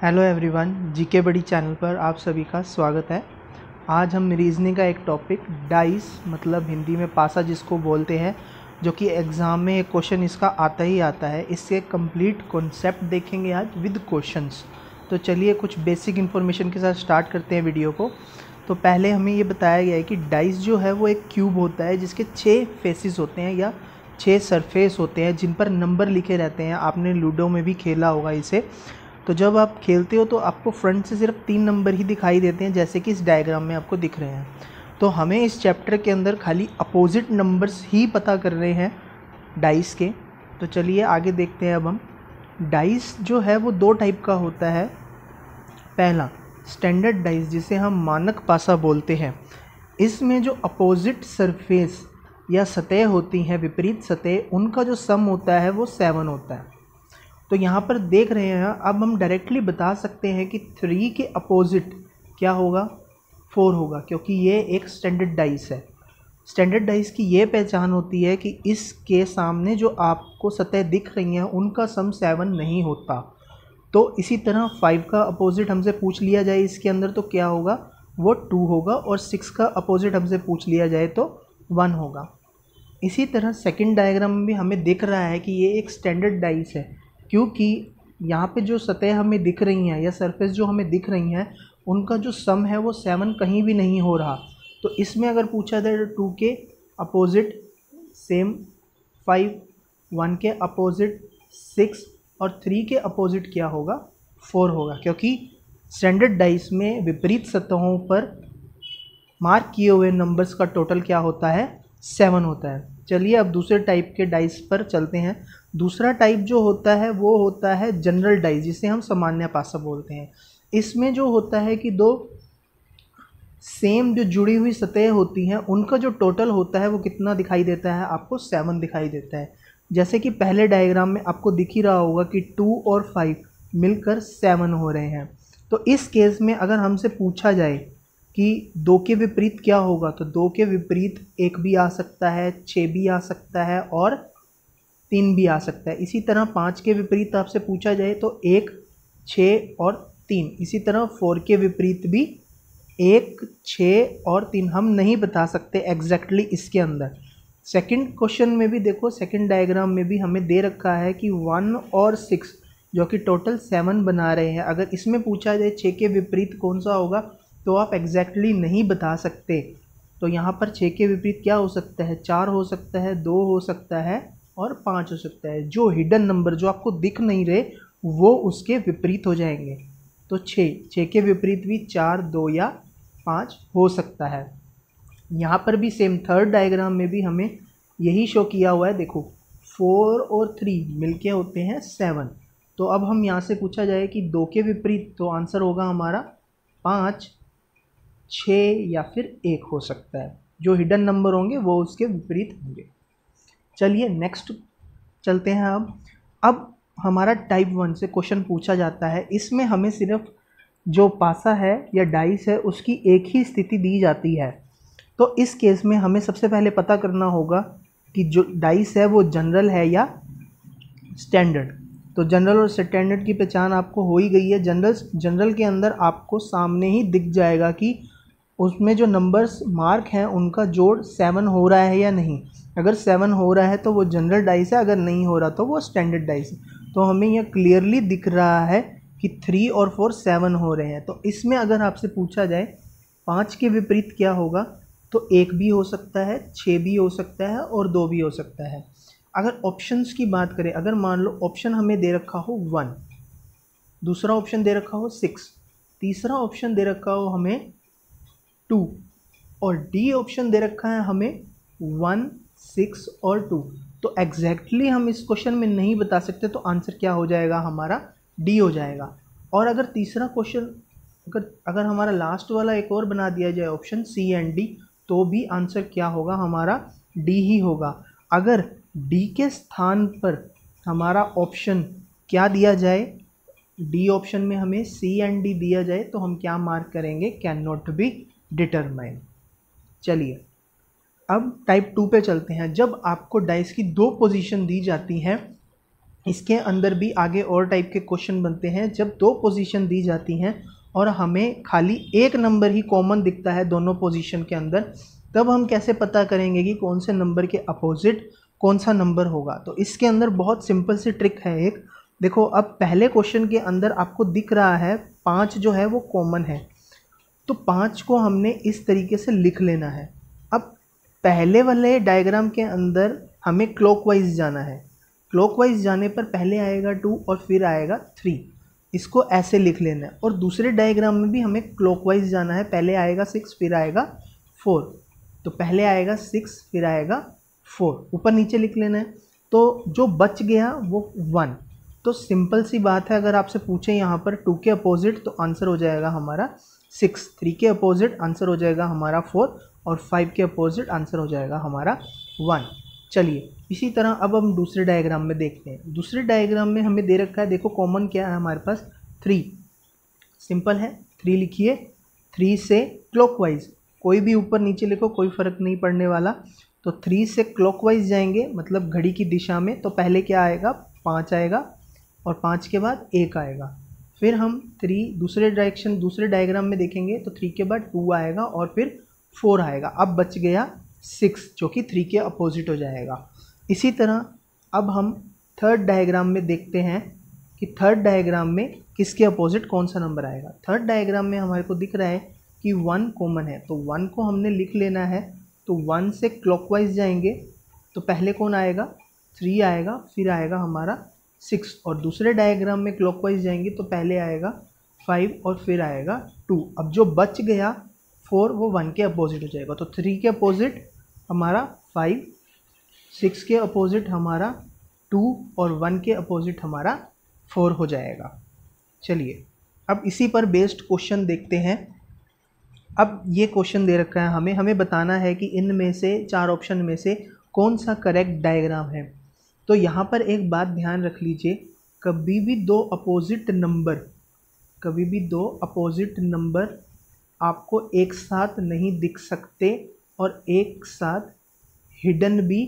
Hello everyone, GK बड़ी channel पर आप सभी का स्वागत है। आज हम रीजनिंग का एक टॉपिक डाइस मतलब हिंदी में पासा जिसको बोलते हैं, जो कि एग्ज़ाम में एक क्वेश्चन इसका आता ही आता है। इससे कंप्लीट कॉन्सेप्ट देखेंगे आज विद क्वेश्चंस। तो चलिए कुछ बेसिक इन्फॉर्मेशन के साथ स्टार्ट करते हैं वीडियो को। तो पहले हमें ये बताया गया है कि डाइस जो है वो एक क्यूब होता है जिसके 6 फेसेस होते हैं या 6 सरफेस होते हैं जिन पर नंबर लिखे रहते हैं। आपने लूडो में भी खेला होगा इसे। तो जब आप खेलते हो तो आपको फ्रंट से सिर्फ 3 नंबर ही दिखाई देते हैं, जैसे कि इस डायग्राम में आपको दिख रहे हैं। तो हमें इस चैप्टर के अंदर खाली अपोजिट नंबर्स ही पता कर रहे हैं डाइस के। तो चलिए आगे देखते हैं। अब हम डाइस जो है वो 2 टाइप का होता है। पहला स्टैंडर्ड डाइस जिसे हम मानक पासा बोलते हैं। इसमें जो अपोजिट सरफेस या सतह होती हैं, विपरीत सतह, उनका जो सम होता है वो 7 होता है। तो यहाँ पर देख रहे हैं, अब हम डायरेक्टली बता सकते हैं कि 3 के अपोजिट क्या होगा, 4 होगा, क्योंकि ये एक स्टैंडर्ड डाइस है। स्टैंडर्ड डाइस की ये पहचान होती है कि इसके सामने जो आपको सतह दिख रही हैं उनका सम 7 नहीं होता। तो इसी तरह 5 का अपोजिट हमसे पूछ लिया जाए इसके अंदर तो क्या होगा, वो 2 होगा, और 6 का अपोजिट हमसे पूछ लिया जाए तो 1 होगा। इसी तरह सेकंड डायग्राम में भी हमें दिख रहा है कि ये एक स्टैंडर्ड डाइस है, क्योंकि यहाँ पे जो सतह हमें दिख रही हैं या सरफेस जो हमें दिख रही हैं उनका जो सम है वो 7 कहीं भी नहीं हो रहा। तो इसमें अगर पूछा जाए 2 के अपोजिट सेम 5, 1 के अपोजिट 6 और 3 के अपोजिट क्या होगा, 4 होगा, क्योंकि स्टैंडर्ड डाइस में विपरीत सतहों पर मार्क किए हुए नंबर्स का टोटल क्या होता है, 7 होता है। चलिए अब दूसरे टाइप के डाइस पर चलते हैं। दूसरा टाइप जो होता है वो होता है जनरल डाइस, जिसे हम सामान्य पासा बोलते हैं। इसमें जो होता है कि 2 सेम जो जुड़ी हुई सतह होती हैं उनका जो टोटल होता है वो कितना दिखाई देता है, आपको 7 दिखाई देता है। जैसे कि पहले डायग्राम में आपको दिख ही रहा होगा कि 2 और 5 मिलकर 7 हो रहे हैं। तो इस केस में अगर हमसे पूछा जाए कि 2 के विपरीत क्या होगा, तो 2 के विपरीत 1 भी आ सकता है, 6 भी आ सकता है और 3 भी आ सकता है। इसी तरह 5 के विपरीत आपसे पूछा जाए तो 1, 6 और 3। इसी तरह 4 के विपरीत भी 1, 6 और 3 हम नहीं बता सकते एग्जैक्टली इसके अंदर। सेकंड क्वेश्चन में भी देखो, सेकंड डायग्राम में भी हमें दे रखा है कि 1 और 6 जो कि टोटल 7 बना रहे हैं। अगर इसमें पूछा जाए 6 के विपरीत कौन सा होगा तो आप एग्जैक्टली नहीं बता सकते। तो यहाँ पर 6 के विपरीत क्या हो सकता है, 4 हो सकता है, 2 हो सकता है और 5 हो सकता है। जो हिडन नंबर जो आपको दिख नहीं रहे वो उसके विपरीत हो जाएंगे। तो 6 के विपरीत भी 4, 2 या 5 हो सकता है। यहाँ पर भी सेम थर्ड डायग्राम में भी हमें यही शो किया हुआ है। देखो 4 और 3 मिलके होते हैं 7। तो अब हम यहाँ से पूछा जाए कि 2 के विपरीत, तो आंसर होगा हमारा 5, 6 या फिर 1 हो सकता है। जो हिडन नंबर होंगे वो उसके विपरीत होंगे। चलिए नेक्स्ट चलते हैं। अब हमारा टाइप 1 से क्वेश्चन पूछा जाता है। इसमें हमें सिर्फ जो पासा है या डाइस है उसकी एक ही स्थिति दी जाती है। तो इस केस में हमें सबसे पहले पता करना होगा कि जो डाइस है वो जनरल है या स्टैंडर्ड। तो जनरल और स्टैंडर्ड की पहचान आपको हो ही गई है। जनरल के अंदर आपको सामने ही दिख जाएगा कि उसमें जो नंबर्स मार्क हैं उनका जोड़ 7 हो रहा है या नहीं। अगर 7 हो रहा है तो वो जनरल डाइस है, अगर नहीं हो रहा तो वो स्टैंडर्ड डाइस है। तो हमें यह क्लियरली दिख रहा है कि 3 और 4 7 हो रहे हैं। तो इसमें अगर आपसे पूछा जाए 5 के विपरीत क्या होगा, तो 1 भी हो सकता है, 6 भी हो सकता है और 2 भी हो सकता है। अगर ऑप्शंस की बात करें, अगर मान लो ऑप्शन हमें दे रखा हो 1, दूसरा ऑप्शन दे रखा हो 6, तीसरा ऑप्शन दे रखा हो हमें 2 और डी ऑप्शन दे रखा है हमें 1, 6 और 2, तो एग्जैक्टली हम इस क्वेश्चन में नहीं बता सकते। तो आंसर क्या हो जाएगा, हमारा डी हो जाएगा। और अगर तीसरा क्वेश्चन अगर हमारा लास्ट वाला एक और बना दिया जाए ऑप्शन सी एंड डी, तो भी आंसर क्या होगा, हमारा डी ही होगा। अगर डी के स्थान पर हमारा ऑप्शन क्या दिया जाए, डी ऑप्शन में हमें सी एंड डी दिया जाए तो हम क्या मार्क करेंगे, कैन नॉट बी डिटरमाइन। चलिए अब टाइप 2 पे चलते हैं। जब आपको डाइस की 2 पोजीशन दी जाती हैं इसके अंदर भी आगे और टाइप के क्वेश्चन बनते हैं जब दो पोजीशन दी जाती हैं और हमें खाली एक नंबर ही कॉमन दिखता है दोनों पोजीशन के अंदर, तब हम कैसे पता करेंगे कि कौन से नंबर के अपोजिट कौन सा नंबर होगा। तो इसके अंदर बहुत सिंपल सी ट्रिक है एक। देखो, अब पहले क्वेश्चन के अंदर आपको दिख रहा है 5 जो है वो कॉमन है, तो 5 को हमने इस तरीके से लिख लेना है। अब पहले वाले डायग्राम के अंदर हमें क्लॉकवाइज जाना है। क्लॉकवाइज जाने पर पहले आएगा 2 और फिर आएगा 3, इसको ऐसे लिख लेना है। और दूसरे डायग्राम में भी हमें क्लॉकवाइज जाना है, पहले आएगा 6 फिर आएगा 4, तो पहले आएगा 6 फिर आएगा 4, ऊपर नीचे लिख लेना है। तो जो बच गया वो 1। तो सिंपल सी बात है, अगर आपसे पूछें यहाँ पर 2 के अपोजिट तो आंसर हो जाएगा हमारा 6, 3 के अपोजिट आंसर हो जाएगा हमारा 4 और 5 के अपोजिट आंसर हो जाएगा हमारा 1। चलिए इसी तरह अब हम दूसरे डायग्राम में देखते हैं। दूसरे डायग्राम में हमें दे रखा है, देखो कॉमन क्या है हमारे पास 3, सिंपल है 3 लिखिए। 3 से क्लॉकवाइज, कोई भी ऊपर नीचे लिखो कोई फ़र्क नहीं पड़ने वाला। तो 3 से क्लॉकवाइज जाएंगे मतलब घड़ी की दिशा में, तो पहले क्या आएगा 5 आएगा और 5 के बाद 1 आएगा। फिर हम 3 दूसरे डायग्राम में देखेंगे तो 3 के बाद 2 आएगा और फिर 4 आएगा। अब बच गया 6 जो कि 3 के अपोजिट हो जाएगा। इसी तरह अब हम थर्ड डायग्राम में देखते हैं कि थर्ड डायग्राम में किसके अपोजिट कौन सा नंबर आएगा। थर्ड डायग्राम में हमारे को दिख रहा है कि 1 कॉमन है, तो 1 को हमने लिख लेना है। तो 1 से क्लॉकवाइज जाएंगे तो पहले कौन आएगा 3 आएगा, फिर आएगा हमारा 6, और दूसरे डायग्राम में क्लॉकवाइज जाएंगे तो पहले आएगा 5 और फिर आएगा 2। अब जो बच गया 4 वो 1 के अपोजिट हो जाएगा। तो 3 के अपोजिट हमारा 5, 6 के अपोजिट हमारा 2 और 1 के अपोजिट हमारा 4 हो जाएगा। चलिए अब इसी पर बेस्ड क्वेश्चन देखते हैं। अब ये क्वेश्चन दे रखा है हमें बताना है कि इनमें से 4 ऑप्शन में से कौन सा करेक्ट डायग्राम है। तो यहाँ पर एक बात ध्यान रख लीजिए, कभी भी दो अपोजिट नंबर आपको एक साथ नहीं दिख सकते और एक साथ हिडन भी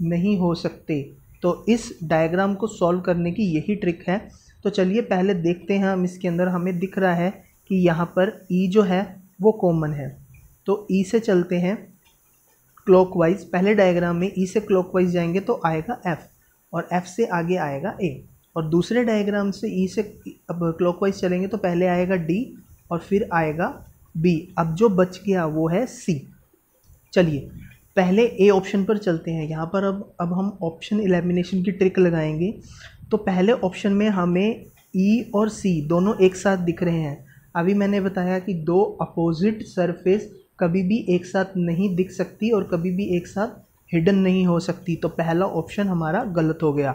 नहीं हो सकते। तो इस डायग्राम को सॉल्व करने की यही ट्रिक है। तो चलिए पहले देखते हैं हम इसके अंदर। हमें दिख रहा है कि यहाँ पर ई जो है वो कॉमन है, तो ई से चलते हैं क्लॉकवाइज। पहले डायग्राम में ई से क्लॉकवाइज जाएंगे तो आएगा एफ और एफ से आगे आएगा ए, और दूसरे डायग्राम से ई से अब क्लॉकवाइज चलेंगे तो पहले आएगा डी और फिर आएगा बी। अब जो बच गया वो है सी। चलिए पहले ए ऑप्शन पर चलते हैं। यहाँ पर अब हम ऑप्शन एलिमिनेशन की ट्रिक लगाएंगे। तो पहले ऑप्शन में हमें ई और सी दोनों एक साथ दिख रहे हैं। अभी मैंने बताया कि दो अपोजिट सरफेस कभी भी एक साथ नहीं दिख सकती और कभी भी एक साथ हिडन नहीं हो सकती, तो पहला ऑप्शन हमारा गलत हो गया।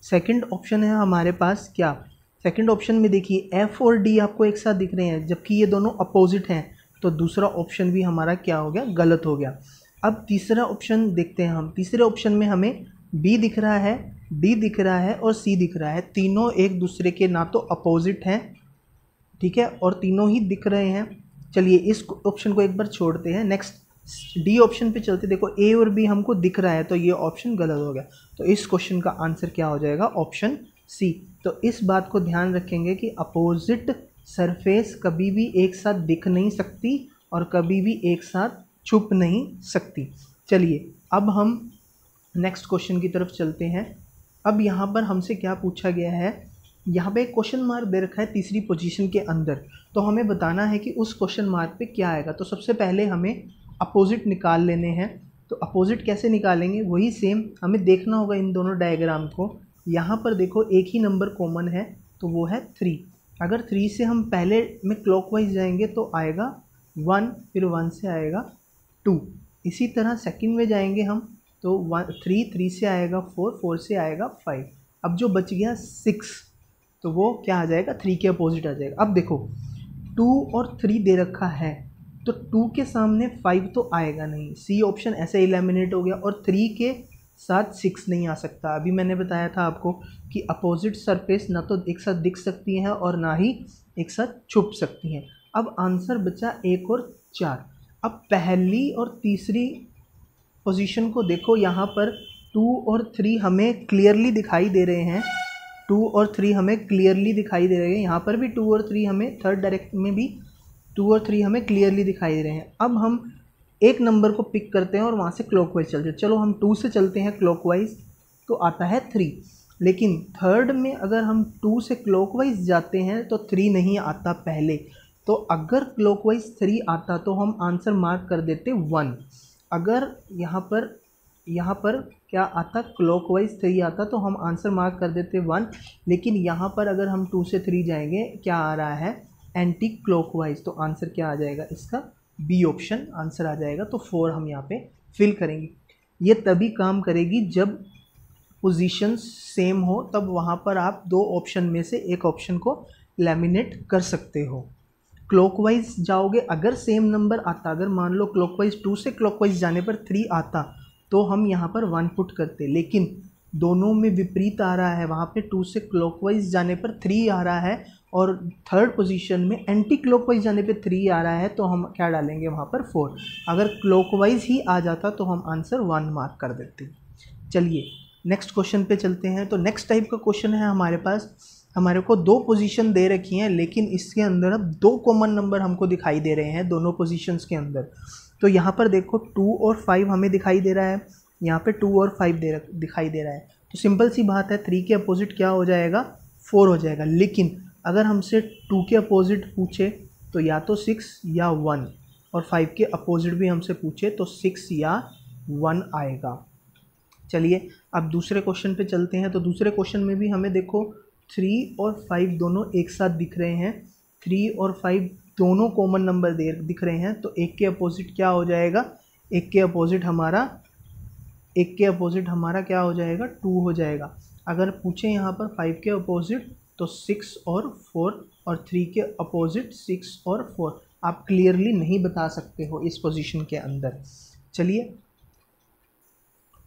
सेकंड ऑप्शन है हमारे पास क्या, सेकंड ऑप्शन में देखिए एफ और डी आपको एक साथ दिख रहे हैं जबकि ये दोनों अपोजिट हैं, तो दूसरा ऑप्शन भी हमारा क्या हो गया, गलत हो गया। अब तीसरा ऑप्शन देखते हैं हम। तीसरे ऑप्शन में हमें बी दिख रहा है, डी दिख रहा है और सी दिख रहा है। तीनों एक दूसरे के ना तो अपोजिट हैं, ठीक है, और तीनों ही दिख रहे हैं। चलिए इस ऑप्शन को एक बार छोड़ते हैं, नेक्स्ट डी ऑप्शन पे चलते। देखो ए और बी हमको दिख रहा है तो ये ऑप्शन गलत हो गया। तो इस क्वेश्चन का आंसर क्या हो जाएगा, ऑप्शन सी। तो इस बात को ध्यान रखेंगे कि अपोजिट सरफेस कभी भी एक साथ दिख नहीं सकती और कभी भी एक साथ छुप नहीं सकती। चलिए अब हम नेक्स्ट क्वेश्चन की तरफ चलते हैं। अब यहाँ पर हमसे क्या पूछा गया है, यहाँ पे एक क्वेश्चन मार्क दे रखा है तीसरी पोजीशन के अंदर, तो हमें बताना है कि उस क्वेश्चन मार्क पे क्या आएगा। तो सबसे पहले हमें अपोजिट निकाल लेने हैं। तो अपोजिट कैसे निकालेंगे, वही सेम हमें देखना होगा इन दोनों डायग्राम को। यहाँ पर देखो एक ही नंबर कॉमन है तो वो है 3। अगर 3 से हम पहले में क्लॉकवाइज जाएंगे तो आएगा 1, फिर 1 से आएगा 2। इसी तरह सेकंड में जाएंगे हम तो 3 से आएगा 4 से आएगा 5। अब जो बच गया 6, तो वो क्या आ जाएगा, 3 के अपोजिट आ जाएगा। अब देखो 2 और 3 दे रखा है तो 2 के सामने 5 तो आएगा नहीं, सी ऑप्शन ऐसे एलिमिनेट हो गया। और 3 के साथ 6 नहीं आ सकता। अभी मैंने बताया था आपको कि अपोजिट सरफेस ना तो एक साथ दिख सकती हैं और ना ही एक साथ छुप सकती हैं। अब आंसर बचा 1 और 4। अब पहली और तीसरी पोजीशन को देखो, यहाँ पर 2 और 3 हमें क्लियरली दिखाई दे रहे हैं 2 और 3 हमें क्लियरली दिखाई दे रहे हैं, यहाँ पर भी 2 और 3 हमें, थर्ड डायरेक्ट में भी 2 और 3 हमें क्लियरली दिखाई दे रहे हैं। अब हम एक नंबर को पिक करते हैं और वहाँ से क्लॉकवाइज चलते हैं। चलो हम 2 से चलते हैं क्लॉकवाइज, तो आता है 3। लेकिन थर्ड में अगर हम 2 से क्लॉकवाइज जाते हैं तो 3 नहीं आता पहले, तो अगर क्लॉकवाइज 3 आता तो हम आंसर मार्क कर देते 1। अगर यहाँ पर क्या आता, क्लॉकवाइज 3 आता तो हम आंसर मार्क कर देते 1। लेकिन यहाँ पर अगर हम 2 से 3 जाएंगे, क्या आ रहा है, एंटी क्लॉकवाइज, तो आंसर क्या आ जाएगा इसका, बी ऑप्शन आंसर आ जाएगा। तो 4 हम यहाँ पे फिल करेंगे। ये तभी काम करेगी जब पोजीशन सेम हो, तब वहाँ पर आप 2 ऑप्शन में से एक ऑप्शन को लैमिनेट कर सकते हो। क्लॉकवाइज जाओगे, अगर सेम नंबर आता, अगर मान लो क्लॉकवाइज 2 से क्लॉकवाइज जाने पर 3 आता तो हम यहाँ पर 1 पुट करते, लेकिन दोनों में विपरीत आ रहा है। वहाँ पे 2 से क्लॉकवाइज जाने पर 3 आ रहा है और थर्ड पोजीशन में एंटी क्लॉकवाइज जाने पे 3 आ रहा है, तो हम क्या डालेंगे वहाँ पर 4। अगर क्लॉकवाइज ही आ जाता तो हम आंसर 1 मार्क कर देते। चलिए नेक्स्ट क्वेश्चन पे चलते हैं। तो नेक्स्ट टाइप का क्वेश्चन है हमारे पास, हमारे को 2 पोजीशन दे रखी हैं, लेकिन इसके अंदर अब 2 कॉमन नंबर हमको दिखाई दे रहे हैं दोनों पोजीशंस के अंदर। तो यहाँ पर देखो 2 और 5 हमें दिखाई दे रहा है, यहाँ पे 2 और 5 दिखाई दे रहा है। तो सिंपल सी बात है, 3 के अपोजिट क्या हो जाएगा, 4 हो जाएगा। लेकिन अगर हमसे 2 के अपोजिट पूछे तो या तो 6 या 1, और 5 के अपोजिट भी हमसे पूछे तो 6 या 1 आएगा। चलिए अब दूसरे क्वेश्चन पे चलते हैं। तो दूसरे क्वेश्चन में भी हमें देखो 3 और 5 दोनों एक साथ दिख रहे हैं, 3 और 5 दोनों कॉमन नंबर दिख रहे हैं। तो एक के अपोजिट क्या हो जाएगा, एक के अपोजिट हमारा क्या हो जाएगा, 2 हो जाएगा। अगर पूछे यहाँ पर 5 के अपोजिट तो 6 और 4, और 3 के अपोजिट 6 और 4। आप क्लियरली नहीं बता सकते हो इस पोजीशन के अंदर। चलिए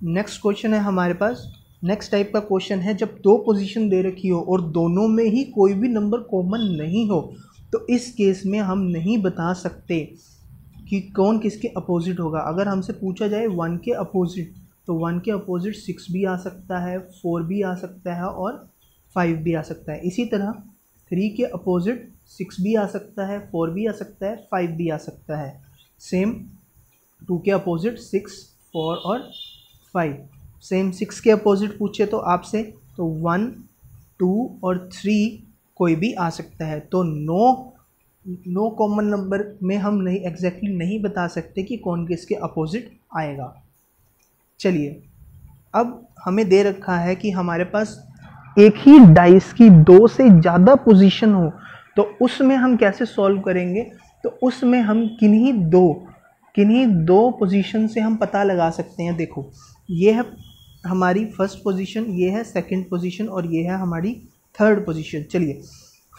नेक्स्ट क्वेश्चन है हमारे पास। नेक्स्ट टाइप का क्वेश्चन है, जब 2 पोजीशन दे रखी हो और दोनों में ही कोई भी नंबर कॉमन नहीं हो, तो इस केस में हम नहीं बता सकते कि कौन किसके अपोजिट होगा। अगर हमसे पूछा जाए 1 के अपोजिट, तो 1 के अपोजिट 6 भी आ सकता है, 4 भी आ सकता है और 5 भी आ सकता है। इसी तरह 3 के अपोजिट 6 भी आ सकता है, 4 भी आ सकता है, 5 भी आ सकता है। सेम 2 के अपोजिट 6, 4 और 5। सेम 6 के अपोजिट पूछे तो आपसे, तो 1, 2 और 3 कोई भी आ सकता है। तो नो कॉमन नंबर में हम नहीं एग्जैक्टली नहीं बता सकते कि कौन किसके अपोजिट आएगा। चलिए अब हमें दे रखा है कि हमारे पास एक ही डाइस की 2 से ज़्यादा पोजीशन हो, तो उसमें हम कैसे सॉल्व करेंगे। तो उसमें हम किन्हीं दो पोजीशन से हम पता लगा सकते हैं। देखो ये है हमारी फर्स्ट पोजीशन, ये है सेकंड पोजीशन और ये है हमारी थर्ड पोजीशन। चलिए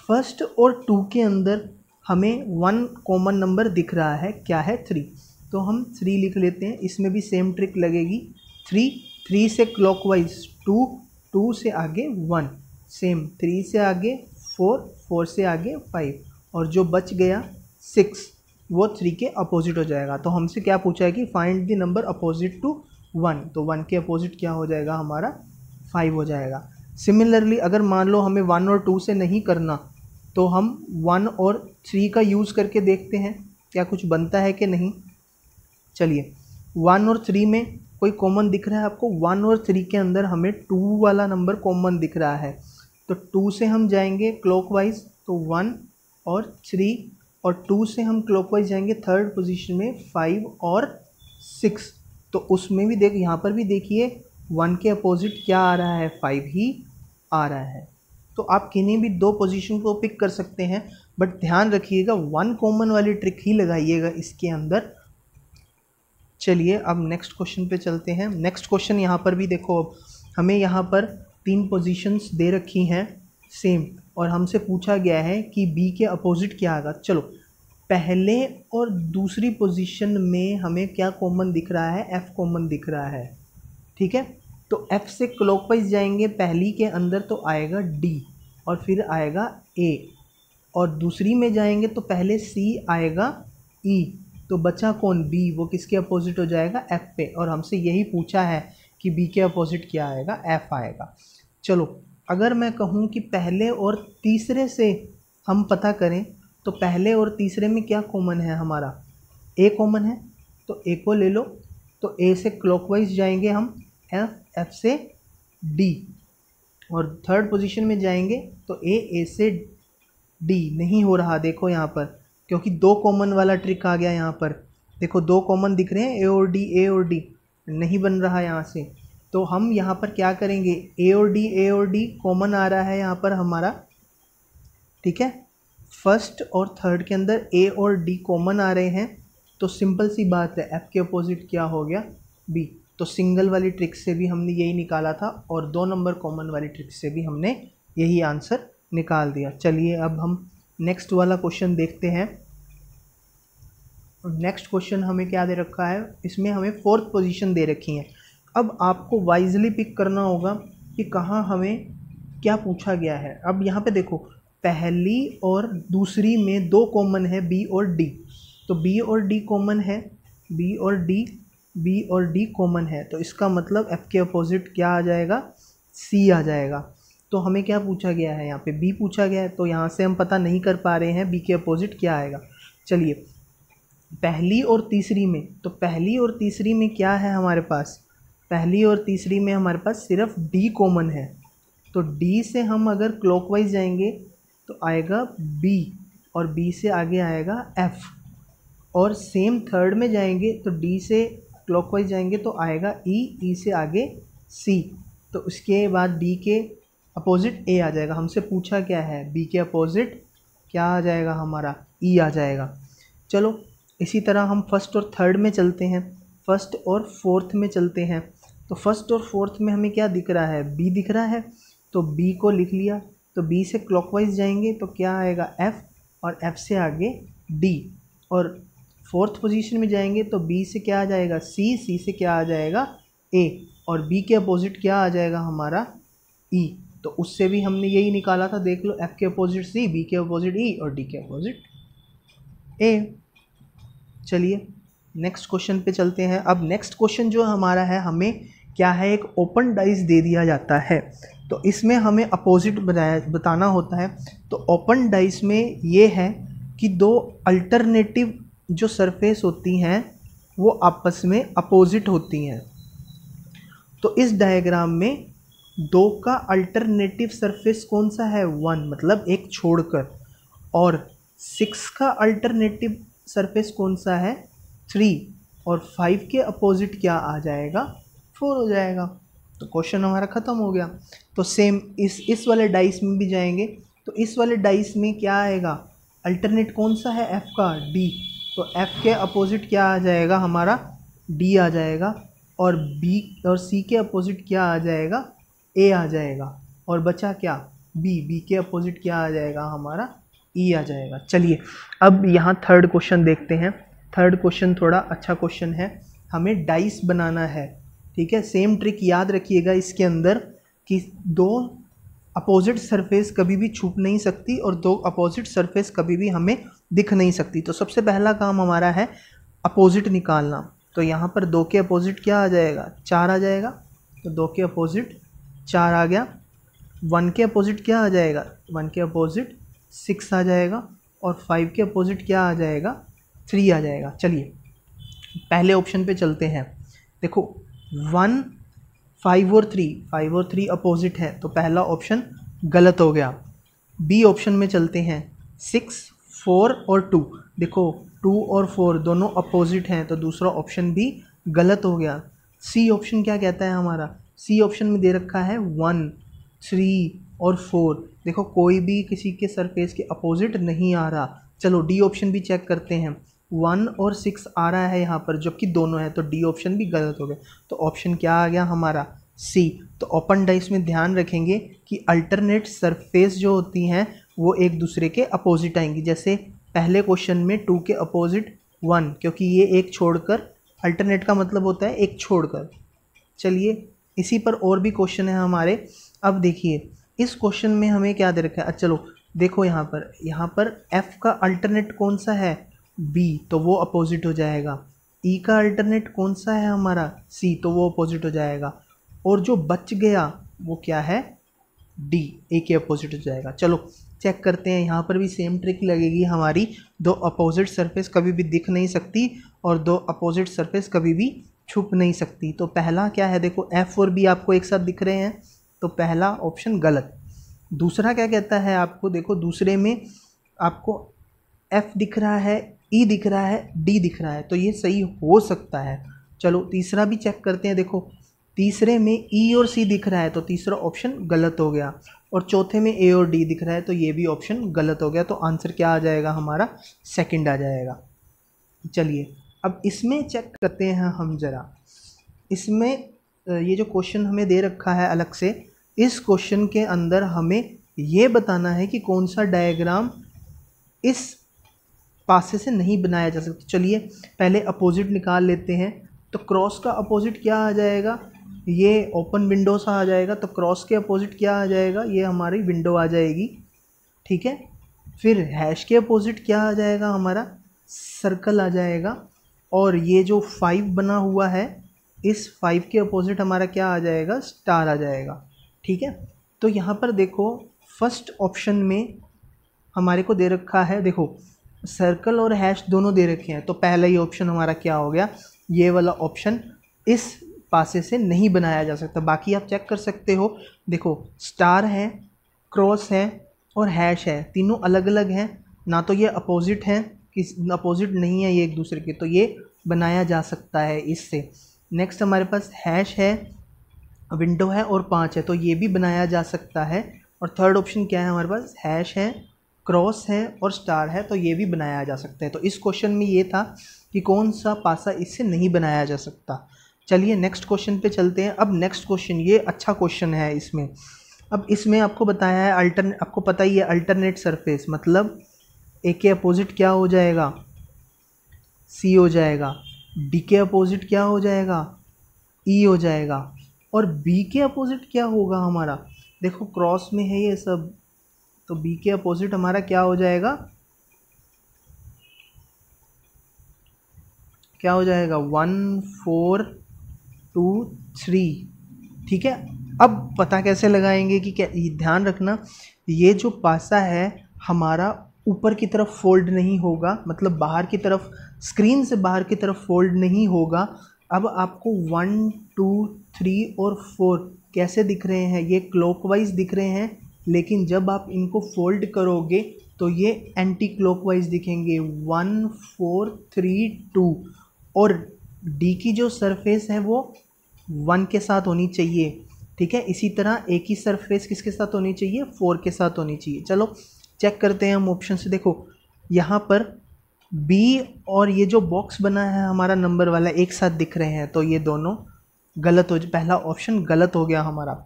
फर्स्ट और 2 के अंदर हमें 1 कॉमन नंबर दिख रहा है, क्या है 3। तो हम 3 लिख लेते हैं। इसमें भी सेम ट्रिक लगेगी। 3 से क्लॉकवाइज 2 से आगे 1, सेम 3 से आगे 4 से आगे 5, और जो बच गया 6 वो 3 के अपोजिट हो जाएगा। तो हमसे क्या पूछा है कि find the number opposite to 1, तो 1 के अपोजिट क्या हो जाएगा हमारा, 5 हो जाएगा। सिमिलरली अगर मान लो हमें 1 और 2 से नहीं करना, तो हम 1 और 3 का यूज़ करके देखते हैं क्या कुछ बनता है कि नहीं। चलिए 1 और 3 में कोई कॉमन दिख रहा है आपको, 1 और 3 के अंदर हमें 2 वाला नंबर कॉमन दिख रहा है। तो 2 से हम जाएंगे क्लॉकवाइज, तो 1 और 3, और 2 से हम क्लॉकवाइज जाएंगे थर्ड पोजीशन में 5 और 6। तो उसमें भी यहाँ पर भी देखिए 1 के अपोजिट क्या आ रहा है, 5 ही आ रहा है। तो आप किन्हीं भी 2 पोजीशन को पिक कर सकते हैं, बट ध्यान रखिएगा 1 कॉमन वाली ट्रिक ही लगाइएगा इसके अंदर। चलिए अब नेक्स्ट क्वेश्चन पे चलते हैं। नेक्स्ट क्वेश्चन यहाँ पर भी देखो, अब हमें यहाँ पर 3 पोजीशंस दे रखी हैं सेम, और हमसे पूछा गया है कि बी के अपोजिट क्या आएगा। चलो पहले और दूसरी पोजीशन में हमें क्या कॉमन दिख रहा है, एफ कॉमन दिख रहा है, ठीक है। तो एफ से क्लॉकवाइज जाएंगे, पहली के अंदर तो आएगा डी और फिर आएगा ए, और दूसरी में जाएंगे तो पहले सी आएगा ई, तो बचा कौन, बी, वो किसके अपोजिट हो जाएगा, एफ पे। और हमसे यही पूछा है कि बी के अपोजिट क्या आएगा, एफ आएगा। चलो अगर मैं कहूँ कि पहले और तीसरे से हम पता करें तो पहले और तीसरे में क्या कॉमन है हमारा, ए कॉमन है, तो ए को ले लो। तो ए से क्लॉकवाइज जाएंगे हम एफ से डी, और थर्ड पोजीशन में जाएंगे तो ए से डी नहीं हो रहा, देखो यहाँ पर, क्योंकि दो कॉमन वाला ट्रिक आ गया यहाँ पर। देखो दो कॉमन दिख रहे हैं, ए और डी नहीं बन रहा यहाँ से। तो हम यहाँ पर क्या करेंगे, ए और डी कॉमन आ रहा है यहाँ पर हमारा, ठीक है। फर्स्ट और थर्ड के अंदर ए और डी कॉमन आ रहे हैं, तो सिंपल सी बात है, एफ के अपोजिट क्या हो गया, बी। तो सिंगल वाली ट्रिक से भी हमने यही निकाला था, और 2 नंबर कॉमन वाली ट्रिक से भी हमने यही आंसर निकाल दिया। चलिए अब हम नेक्स्ट वाला क्वेश्चन देखते हैं। नेक्स्ट क्वेश्चन हमें क्या दे रखा है, इसमें हमें 4th पोजीशन दे रखी है। अब आपको वाइजली पिक करना होगा कि कहाँ हमें क्या पूछा गया है। अब यहाँ पे देखो, पहली और दूसरी में 2 कॉमन है, बी और डी। तो बी और डी कॉमन है, बी और डी कॉमन है, तो इसका मतलब एफ के अपोजिट क्या आ जाएगा, सी आ जाएगा। तो हमें क्या पूछा गया है, यहाँ पे बी पूछा गया है, तो यहाँ से हम पता नहीं कर पा रहे हैं बी के अपोजिट क्या आएगा। चलिए पहली और तीसरी में, तो पहली और तीसरी में क्या है हमारे पास, पहली और तीसरी में हमारे पास सिर्फ डी कॉमन है। तो डी से हम अगर क्लॉकवाइज जाएंगे तो आएगा बी, और बी से आगे आएगा एफ, और सेम थर्ड में जाएंगे तो डी से क्लॉकवाइज जाएंगे तो आएगा ई से आगे सी, तो उसके बाद डी के अपोजिट ए आ जाएगा। हमसे पूछा क्या है, बी के अपोजिट क्या आ जाएगा हमारा, ई आ जाएगा। चलो इसी तरह हम फर्स्ट और थर्ड में चलते हैं, फर्स्ट और फोर्थ में चलते हैं। तो फर्स्ट और फोर्थ में हमें क्या दिख रहा है, बी दिख रहा है, तो बी को लिख लिया। तो बी से क्लॉकवाइज जाएंगे तो क्या आएगा, एफ, और एफ से आगे डी, और फोर्थ पोजीशन में जाएंगे तो बी से क्या आ जाएगा, सी से क्या आ जाएगा, ए, और बी के अपोजिट क्या आ जाएगा हमारा, ई। तो उससे भी हमने यही निकाला था, देख लो, एफ के अपोजिट सी, बी के अपोजिट ई, और डी के अपोजिट ए। चलिए नेक्स्ट क्वेश्चन पे चलते हैं। अब नेक्स्ट क्वेश्चन जो हमारा है, हमें क्या है, एक ओपन डाइस दे दिया जाता है, तो इसमें हमें अपोजिट बताना होता है। तो ओपन डाइस में ये है कि 2 अल्टरनेटिव जो सरफेस होती हैं वो आपस में अपोजिट होती हैं। तो इस डायग्राम में 2 का अल्टरनेटिव सरफेस कौन सा है, 1, मतलब एक छोड़कर, और 6 का अल्टरनेटिव सरफेस कौन सा है, 3, और 5 के अपोजिट क्या आ जाएगा, 4 हो जाएगा। तो क्वेश्चन हमारा ख़त्म हो गया। तो सेम इस वाले डाइस में भी जाएंगे, तो इस वाले डाइस में क्या आएगा, अल्टरनेट कौन सा है, एफ़ का, डी, तो एफ़ के अपोजिट क्या आ जाएगा हमारा, डी आ जाएगा, और बी और सी के अपोजिट क्या आ जाएगा, ए आ जाएगा, और बचा क्या, बी के अपोजिट क्या आ जाएगा हमारा, ई आ जाएगा। चलिए अब यहाँ थर्ड क्वेश्चन देखते हैं। थर्ड क्वेश्चन थोड़ा अच्छा क्वेश्चन है, हमें डाइस बनाना है, ठीक है। सेम ट्रिक याद रखिएगा इसके अंदर कि 2 अपोजिट सरफेस कभी भी छूट नहीं सकती, और 2 अपोजिट सरफेस कभी भी हमें दिख नहीं सकती। तो सबसे पहला काम हमारा है अपोजिट निकालना। तो यहाँ पर 2 के अपोजिट क्या आ जाएगा, 4 आ जाएगा, तो 2 के अपोजिट 4 आ गया। 1 के अपोजिट क्या आ जाएगा, 1 के अपोजिट 6 आ जाएगा, और 5 के अपोजिट क्या आ जाएगा, 3 आ जाएगा। चलिए पहले ऑप्शन पे चलते हैं। देखो 1, 5 और 3 अपोजिट है, तो पहला ऑप्शन गलत हो गया। बी ऑप्शन में चलते हैं, 6, 4 और 2। देखो 2 और 4 दोनों अपोजिट हैं, तो दूसरा ऑप्शन भी गलत हो गया। सी ऑप्शन क्या कहता है हमारा, सी ऑप्शन में दे रखा है 1, 3 और 4। देखो कोई भी किसी के सरफेस के अपोजिट नहीं आ रहा। चलो डी ऑप्शन भी चेक करते हैं, 1 और 6 आ रहा है यहाँ पर, जबकि दोनों है, तो डी ऑप्शन भी गलत हो गया। तो ऑप्शन क्या आ गया हमारा, सी। तो ओपन डाइस में ध्यान रखेंगे कि अल्टरनेट सरफेस जो होती हैं वो एक दूसरे के अपोजिट आएंगी। जैसे पहले क्वेश्चन में 2 के अपोजिट 1, क्योंकि ये एक छोड़कर, अल्टरनेट का मतलब होता है एक छोड़कर। चलिए इसी पर और भी क्वेश्चन है हमारे। अब देखिए इस क्वेश्चन में हमें क्या दे रखा है, चलो देखो यहाँ पर एफ का अल्टरनेट कौन सा है, बी, तो वो अपोजिट हो जाएगा। ई का अल्टरनेट कौन सा है हमारा, सी, तो वो अपोजिट हो जाएगा। और जो बच गया वो क्या है, डी, ए के अपोजिट हो जाएगा। चलो चेक करते हैं, यहाँ पर भी सेम ट्रिक लगेगी हमारी। दो अपोजिट सरफेस कभी भी दिख नहीं सकती और दो अपोजिट सरफेस कभी भी छुप नहीं सकती। तो पहला क्या है, देखो एफ और बी आपको एक साथ दिख रहे हैं, तो पहला ऑप्शन गलत। दूसरा क्या कहता है आपको, देखो दूसरे में आपको एफ दिख रहा है, ई दिख रहा है, डी दिख रहा है, तो ये सही हो सकता है। चलो तीसरा भी चेक करते हैं, देखो तीसरे में ई और सी दिख रहा है, तो तीसरा ऑप्शन गलत हो गया। और चौथे में ए और डी दिख रहा है, तो ये भी ऑप्शन गलत हो गया। तो आंसर क्या आ जाएगा हमारा, सेकंड आ जाएगा। चलिए अब इसमें चेक करते हैं हम ज़रा। इसमें ये जो क्वेश्चन हमें दे रखा है अलग से, इस क्वेश्चन के अंदर हमें ये बताना है कि कौन सा डायग्राम इस पासे से नहीं बनाया जा सकता। चलिए पहले अपोजिट निकाल लेते हैं। तो क्रॉस का अपोजिट क्या आ जाएगा, ये ओपन विंडो सा आ जाएगा। तो क्रॉस के अपोजिट क्या आ जाएगा, ये हमारी विंडो आ जाएगी, ठीक है। फिर हैश के अपोजिट क्या आ जाएगा, हमारा सर्कल आ जाएगा। और ये जो 5 बना हुआ है, इस 5 के अपोजिट हमारा क्या आ जाएगा, स्टार आ जाएगा, ठीक है। तो यहाँ पर देखो फर्स्ट ऑप्शन में हमारे को दे रखा है, देखो सर्कल और हैश दोनों दे रखे हैं, तो पहला ही ऑप्शन हमारा क्या हो गया, ये वाला ऑप्शन इस पासे से नहीं बनाया जा सकता। बाकी आप चेक कर सकते हो, देखो स्टार है, क्रॉस है और हैश है, तीनों अलग अलग हैं, ना तो ये अपोजिट हैं, किस अपोजिट नहीं है ये एक दूसरे के, तो ये बनाया जा सकता है इससे। नेक्स्ट हमारे पास हैश है, विंडो है और 5 है, तो ये भी बनाया जा सकता है। और थर्ड ऑप्शन क्या है हमारे पास, हैश है, क्रॉस है और स्टार है, तो ये भी बनाया जा सकता है। तो इस क्वेश्चन में ये था कि कौन सा पासा इससे नहीं बनाया जा सकता। चलिए नेक्स्ट क्वेश्चन पे चलते हैं। अब नेक्स्ट क्वेश्चन, ये अच्छा क्वेश्चन है इसमें। अब इसमें आपको बताया है आपको पता ही है अल्टरनेट सरफेस, मतलब ए के अपोजिट क्या हो जाएगा, सी हो जाएगा। डी के अपोजिट क्या हो जाएगा, ई हो जाएगा। और बी के अपोजिट क्या होगा हमारा, देखो क्रॉस में है ये सब, तो बी के अपोजिट हमारा क्या हो जाएगा, क्या हो जाएगा 1 4 2 3, ठीक है। अब पता कैसे लगाएंगे कि क्या, ध्यान रखना ये जो पासा है हमारा ऊपर की तरफ फोल्ड नहीं होगा, मतलब बाहर की तरफ, स्क्रीन से बाहर की तरफ फोल्ड नहीं होगा। अब आपको 1 2 3 और 4 कैसे दिख रहे हैं, ये क्लॉकवाइज दिख रहे हैं, लेकिन जब आप इनको फोल्ड करोगे तो ये एंटी क्लॉकवाइज दिखेंगे, 1 4 3 2। और डी की जो सरफेस है वो 1 के साथ होनी चाहिए, ठीक है। इसी तरह ए की सरफेस किसके साथ होनी चाहिए, 4 के साथ होनी चाहिए। चलो चेक करते हैं हम ऑप्शन से। देखो यहाँ पर बी और ये जो बॉक्स बना है हमारा नंबर वाला एक साथ दिख रहे हैं, तो ये दोनों गलत हो, पहला ऑप्शन गलत हो गया हमारा।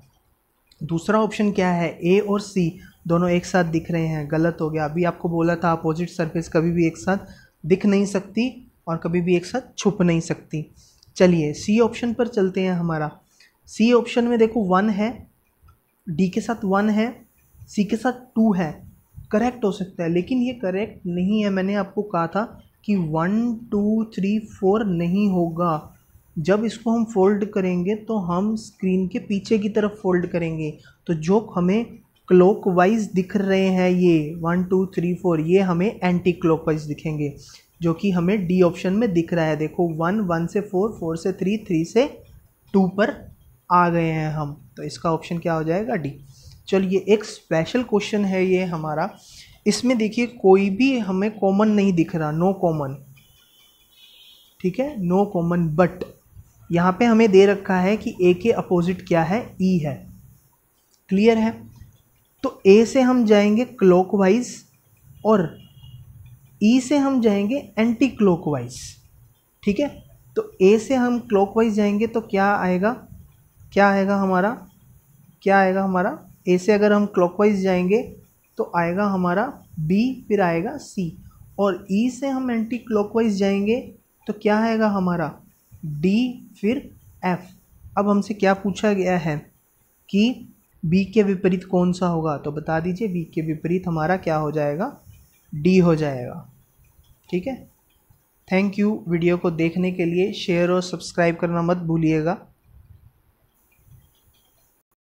दूसरा ऑप्शन क्या है, ए और सी दोनों एक साथ दिख रहे हैं, गलत हो गया। अभी आपको बोला था अपोजिट सरफेस कभी भी एक साथ दिख नहीं सकती और कभी भी एक साथ छुप नहीं सकती। चलिए सी ऑप्शन पर चलते हैं हमारा। सी ऑप्शन में देखो 1 है, डी के साथ 1 है, सी के साथ 2 है, करेक्ट हो सकता है, लेकिन ये करेक्ट नहीं है। मैंने आपको कहा था कि 1 2 3 4 नहीं होगा। जब इसको हम फोल्ड करेंगे तो हम स्क्रीन के पीछे की तरफ फोल्ड करेंगे, तो जो हमें क्लॉकवाइज दिख रहे हैं ये 1 2 3 4, ये हमें एंटी क्लॉकवाइज दिखेंगे, जो कि हमें डी ऑप्शन में दिख रहा है। देखो 1 से 4, 4 से 3, 3 से 2 पर आ गए हैं हम, तो इसका ऑप्शन क्या हो जाएगा, डी। चलिए एक स्पेशल क्वेश्चन है ये हमारा। इसमें देखिए कोई भी हमें कॉमन नहीं दिख रहा, नो कॉमन, ठीक है, नो कॉमन। बट यहाँ पे हमें दे रखा है कि ए के अपोजिट क्या है, ई है, क्लियर है। तो ए से हम जाएंगे क्लॉकवाइज और ई से हम जाएंगे एंटी क्लॉकवाइज, ठीक है। तो ए से हम क्लॉकवाइज जाएंगे तो क्या आएगा, क्या आएगा हमारा, क्या आएगा हमारा, ए से अगर हम क्लॉकवाइज जाएंगे तो आएगा हमारा बी, फिर आएगा सी। और ई से हम एंटी क्लॉकवाइज जाएंगे तो क्या आएगा हमारा, डी, फिर एफ। अब हमसे क्या पूछा गया है कि बी के विपरीत कौन सा होगा, तो बता दीजिए बी के विपरीत हमारा क्या हो जाएगा, डी हो जाएगा, ठीक है। थैंक यू वीडियो को देखने के लिए, शेयर और सब्सक्राइब करना मत भूलिएगा।